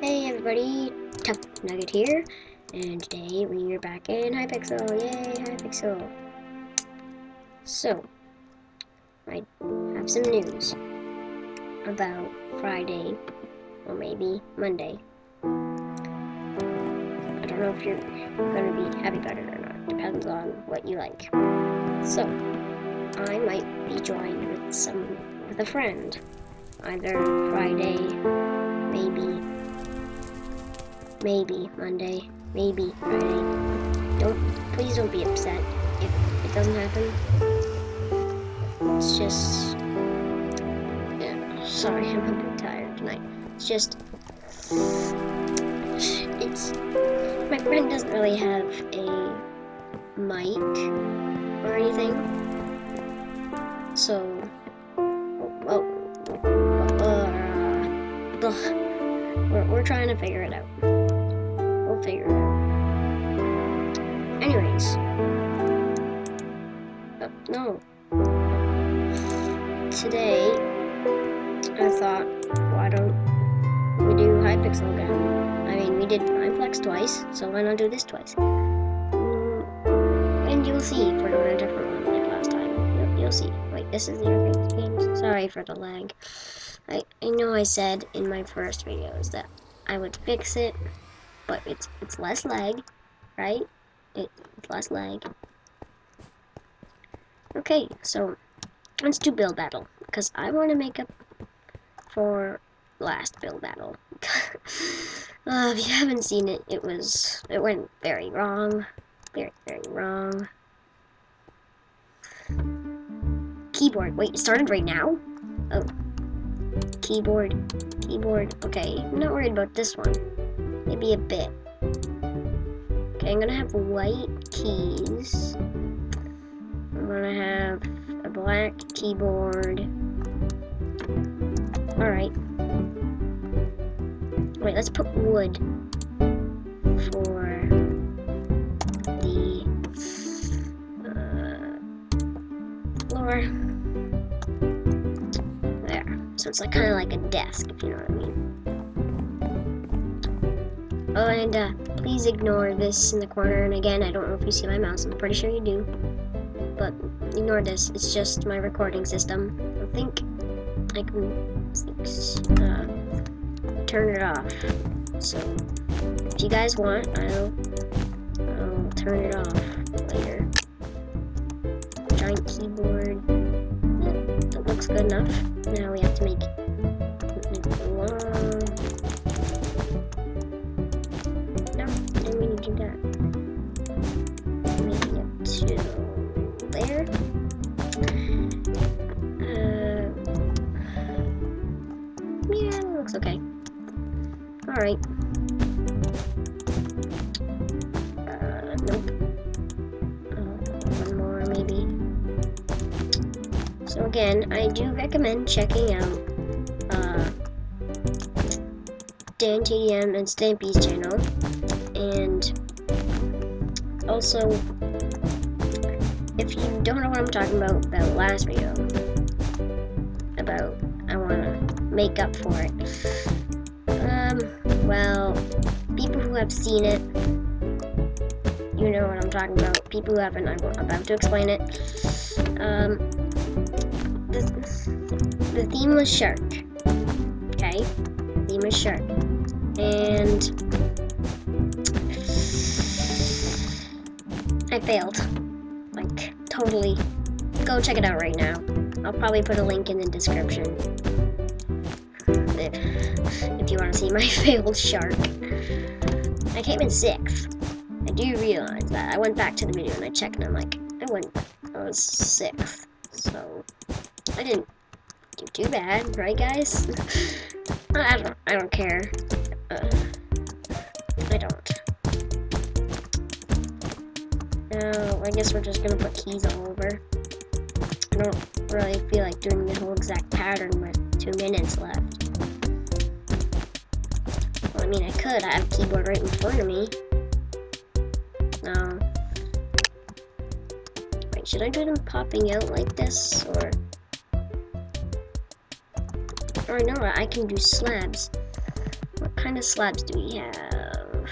Hey everybody, Tough Nugget here, and today we are back in Hypixel. Yay, Hypixel! So, I have some news about Friday, or maybe Monday. I don't know if you're going to be happy about it or not. Depends on what you like. So, I might be joined with a friend, either Friday, maybe Monday, maybe Friday. Please don't be upset if it doesn't happen. It's just, yeah, sorry, I'm a bit tired tonight. My friend doesn't really have a mic or anything, so, we're trying to figure it out. We'll figure it out. Anyways. No. Today, I thought, why don't we do Hypixel again? I mean, we did Hypixel twice, so why not do this twice? And you'll see if we're doing a different one like last time. You'll see. Wait, this is the other games. Sorry for the lag. I know I said in my first videos that I would fix it, but it's less lag, right? It's less lag. Okay, so let's do build battle, because I want to make up for last build battle. If you haven't seen it, it went very wrong, very wrong. Keyboard. Wait, it started right now? Oh. Keyboard. Okay, I'm not worried about this one. Maybe a bit. Okay, I'm gonna have white keys. I'm gonna have a black keyboard. Alright. Wait, let's put wood for the floor. So it's kind of like a desk, if you know what I mean. Oh, and please ignore this in the corner. And again, I don't know if you see my mouse. I'm pretty sure you do. But ignore this. It's just my recording system. I think I can turn it off. So if you guys want, I'll turn it off later. Giant keyboard. That looks good enough. Now we have to make it long. No, then we need to do that. Maybe up to there. Yeah, it looks okay. Alright. Nope. One more, maybe. So again, I do recommend checking out Dan TDM and Stampy's channel, and also, if you don't know what I'm talking about last video, about I want to make up for it, well, people who have seen it, you know what I'm talking about. People who haven't, I'm about to explain it. The theme was shark, okay? The theme was shark, and I failed, like, totally. Go check it out right now. I'll probably put a link in the description if you want to see my failed shark. I came in 6th. I do realize that. I went back to the video and I checked and I'm like, I was 6th, so I didn't do too bad, right, guys? I don't care. I don't. Now, I guess we're just gonna put keys all over. I don't really feel like doing the whole exact pattern with 2 minutes left. Well, I mean, I could. I have a keyboard right in front of me. No. Wait, should I do them popping out like this, or no, I can do slabs. What kind of slabs do we have?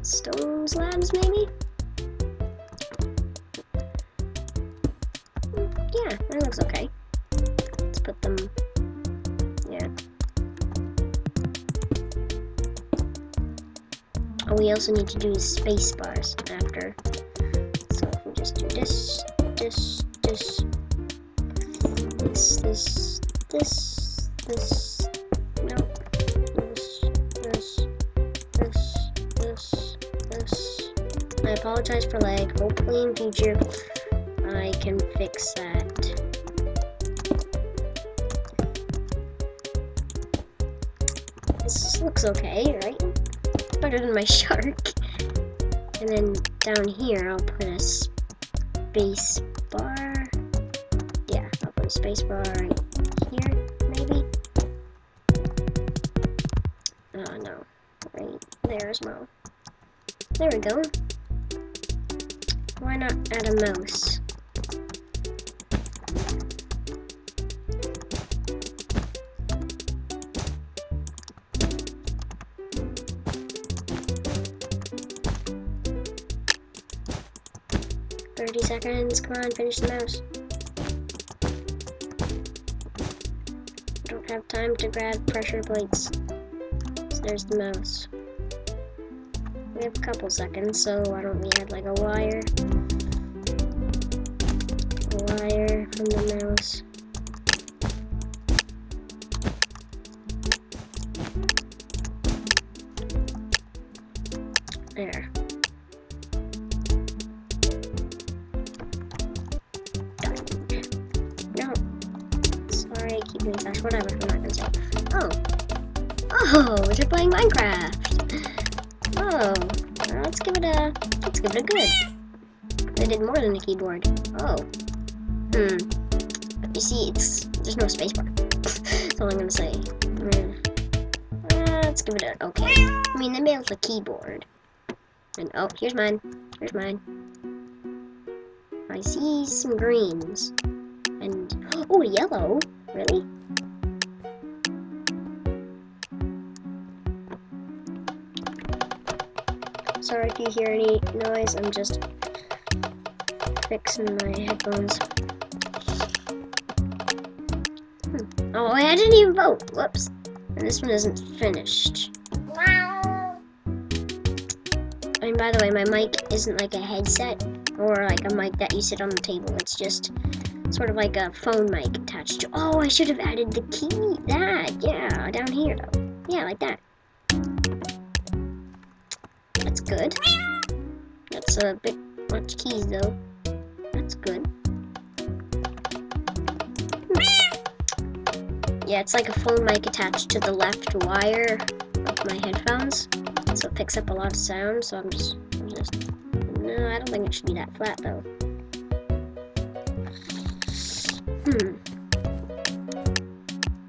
Stone slabs, maybe? Yeah, that looks okay. Let's put them, yeah. Oh, we also need to do space bars after. So if we just do this, this, this, no, this. I apologize for lag. Hopefully in future I can fix that. This looks okay, right? Better than my shark. And then down here I'll put a space bar. Yeah, I'll put a space bar right here, maybe. Oh no, right there as well. There we go. Why not add a mouse? Seconds, come on, finish the mouse. Don't have time to grab pressure plates. So there's the mouse. We have a couple seconds, so why don't we add like a wire? A wire from the mouse. There. Whatever, I'm not gonna say. Oh, we're playing Minecraft. Oh, let's give it a good. They did more than a keyboard. Oh, you see, there's no spacebar. That's all I'm gonna say. Let's give it a okay. I mean, they made it a keyboard. And oh, here's mine. Here's mine. I see some greens and oh, yellow. Really? Sorry if you hear any noise, I'm just fixing my headphones. Oh, I didn't even vote. Whoops. And this one isn't finished. I mean, by the way, my mic isn't like a headset or like a mic that you sit on the table. It's just sort of like a phone mic attached to. Oh, I should have added the key. Yeah, down here though. Yeah, like that. That's good. That's a bit much keys though. That's good. Yeah, it's like a phone mic attached to the left wire of my headphones, so it picks up a lot of sound. So I'm just. No, I don't think it should be that flat though.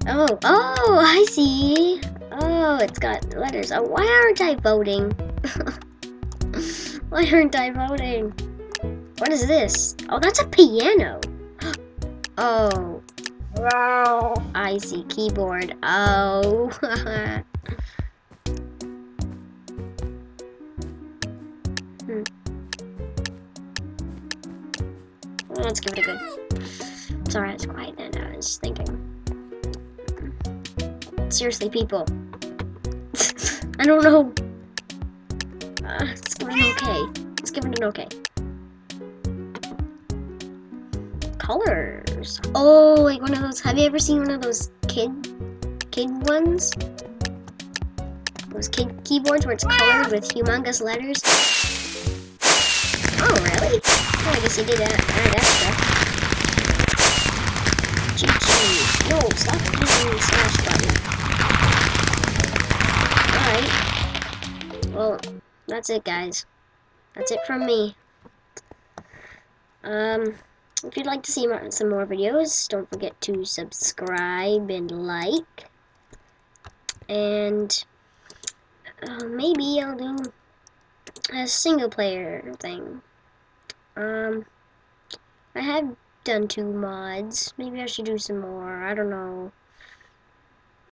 Oh, I see. Oh, it's got letters. Oh, why aren't I voting? Why aren't I voting? What is this? Oh, that's a piano. Oh. Wow. I see. Keyboard. Oh. Let's give it a good. Sorry, it's quiet then. I was thinking. Seriously, people. I don't know. Let's give it an okay. Let's give it an okay. Colors. Oh, like one of those. Have you ever seen one of those kid ones? Those kid keyboards where it's colored with humongous letters. Oh, really? Oh, I guess you did add extra. GG. No, stop using the slash button. Alright. Well, that's it, guys. That's it from me. If you'd like to see some more videos, don't forget to subscribe and like. And maybe I'll do a single player thing. I have done 2 mods. Maybe I should do some more. I don't know.